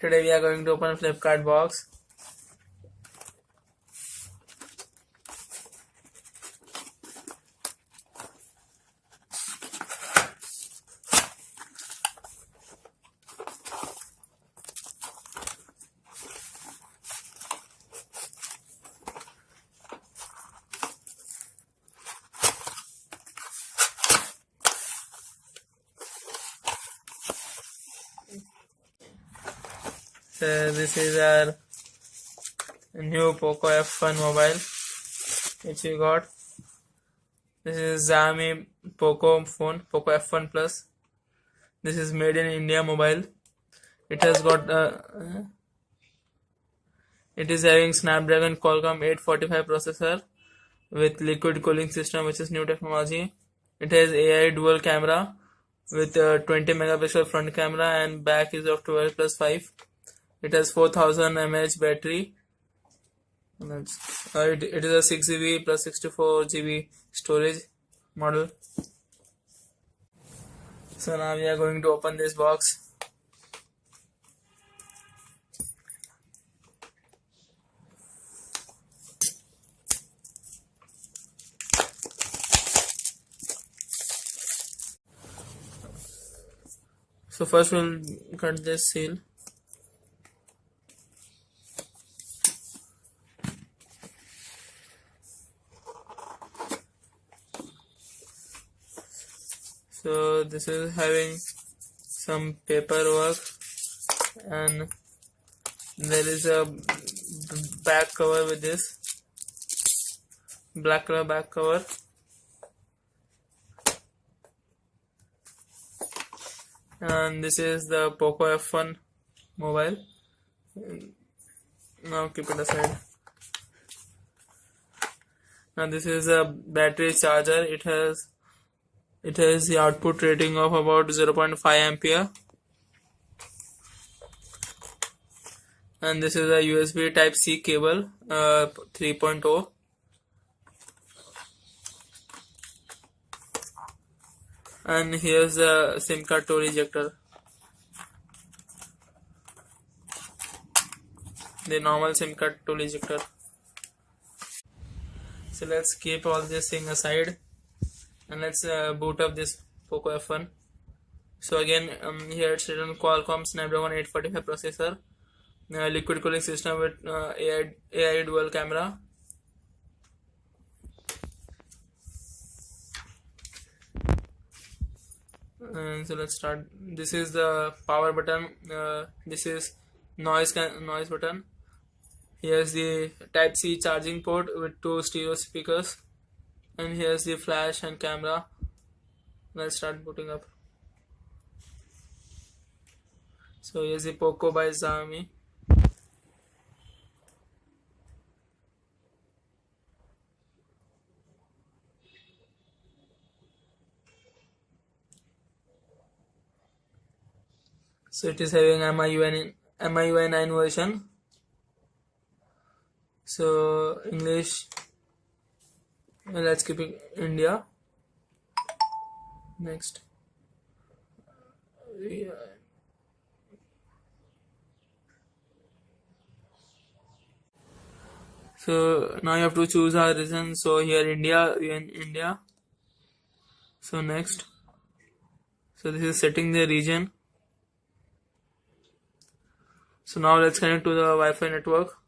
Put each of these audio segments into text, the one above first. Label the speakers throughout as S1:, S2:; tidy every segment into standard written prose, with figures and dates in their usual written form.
S1: Today we are going to open Flipkart box. So this is our new POCO F1 mobile which we got. This is Xiaomi Pocophone, POCO F1 Plus. This is made in India mobile. It has got it is having Snapdragon Qualcomm 845 processor with liquid cooling system, which is new technology. It has AI dual camera with 20 megapixel front camera and back is of 12 plus 5. It has 4000 mAh battery. It is a 6GB plus 64GB storage model. So now we are going to open this box. So first we'll cut this seal. So this is having some paperwork and there is a back cover with this black color back cover. And this is the POCO F1 mobile. Now keep it aside. Now this is a battery charger. It has the output rating of about 0.5 ampere. And this is a USB type C cable 3.0. And here's the SIM card tool ejector. The normal SIM card tool ejector. So let's keep all this thing aside and let's boot up this POCO F1. So again, here it's written Qualcomm Snapdragon 845 processor, liquid cooling system with AI dual camera. And so let's start. This is the power button. This is noise button. Here's the Type C charging port with 2 stereo speakers. And here's the flash and camera. Let's start booting up. So here's the POCO by Xiaomi. So it is having MIUI 9 version. So English. Let's keep it India. Next. Yeah. So now you have to choose our region. So here India, we are in India. So next. So this is setting the region. So now let's connect to the Wi-Fi network.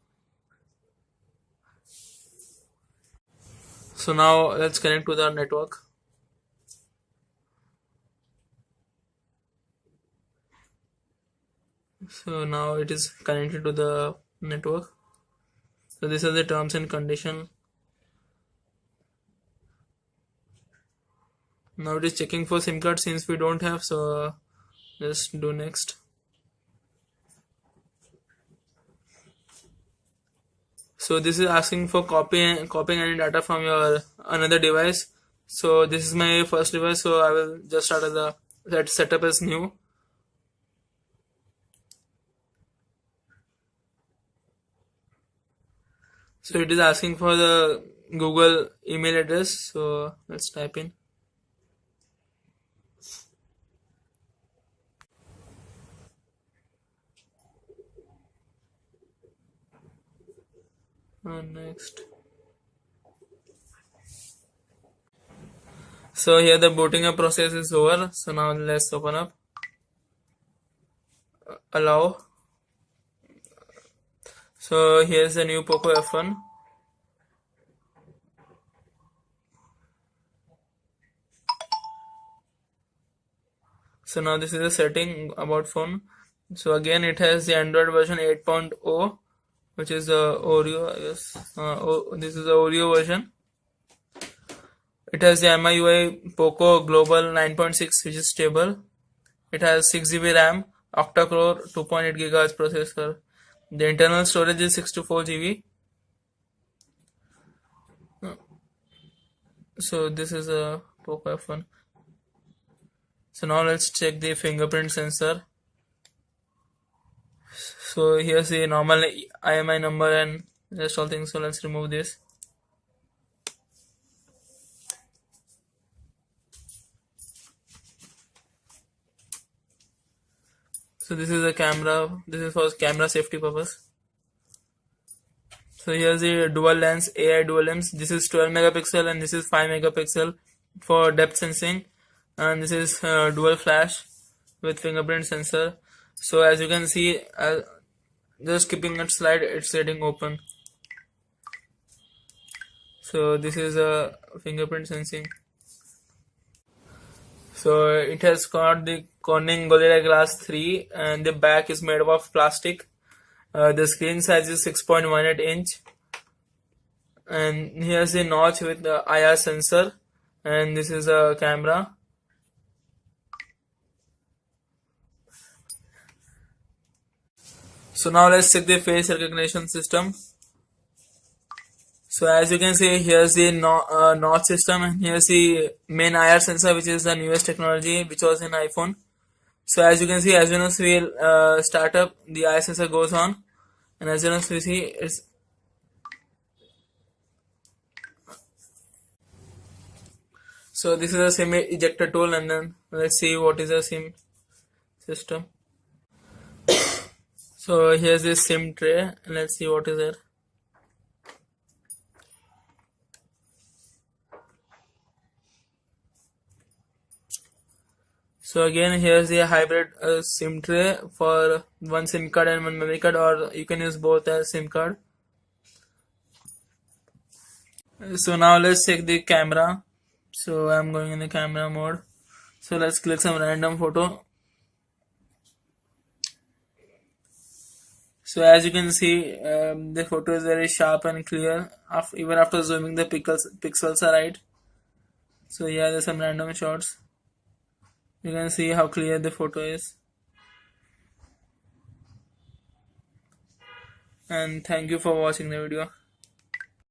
S1: So now let's connect to the network. So now it is connected to the network. So these are the terms and condition. Now it is checking for SIM card since we don't have, so let's do next. So this is asking for copying any data from your another device. So this is my first device, so I will just start as setup as new. So it is asking for the Google email address, so let's type in. Next. So here the booting up process is over. So now let's open up. Allow. So here's the new POCO F1. So now this is the setting about phone. So again it has the Android version 8.0, which is the Oreo, I guess. This is the Oreo version. It has the MIUI Poco Global 9.6, which is stable. It has 6GB RAM, octa-core 2.8 GHz processor. The internal storage is 64GB. So this is a POCO F1. So now let's check the fingerprint sensor. So here's the normal IMI number and rest all things. So let's remove this. So this is a camera. This is for camera safety purpose. So here's the dual lens, AI dual lens. This is 12 megapixel and this is 5 megapixel for depth sensing. And this is dual flash with fingerprint sensor. So as you can see, just keeping it slide, it's getting open. So this is a fingerprint sensing. So it has got the Corning Gorilla Glass 3 and the back is made of plastic. The screen size is 6.18 inch. And here's the notch with the IR sensor. And this is a camera. So now let's check the face recognition system. So as you can see, here's the notch system and here's the main IR sensor, which is the newest technology which was in iPhone. So as you can see, as soon as we start up, the IR sensor goes on, and as soon as we see, it's so this is a SIM ejector tool, and then let's see what is a SIM system. So here's this SIM tray, and let's see what is there. So again, here's the hybrid SIM tray for one SIM card and one memory card, or you can use both as SIM card. So now let's check the camera. So I'm going in the camera mode. So let's click some random photo. So as you can see, the photo is very sharp and clear. Even after zooming, the pixels are right. So yeah, there's some random shots. You can see how clear the photo is. And thank you for watching the video.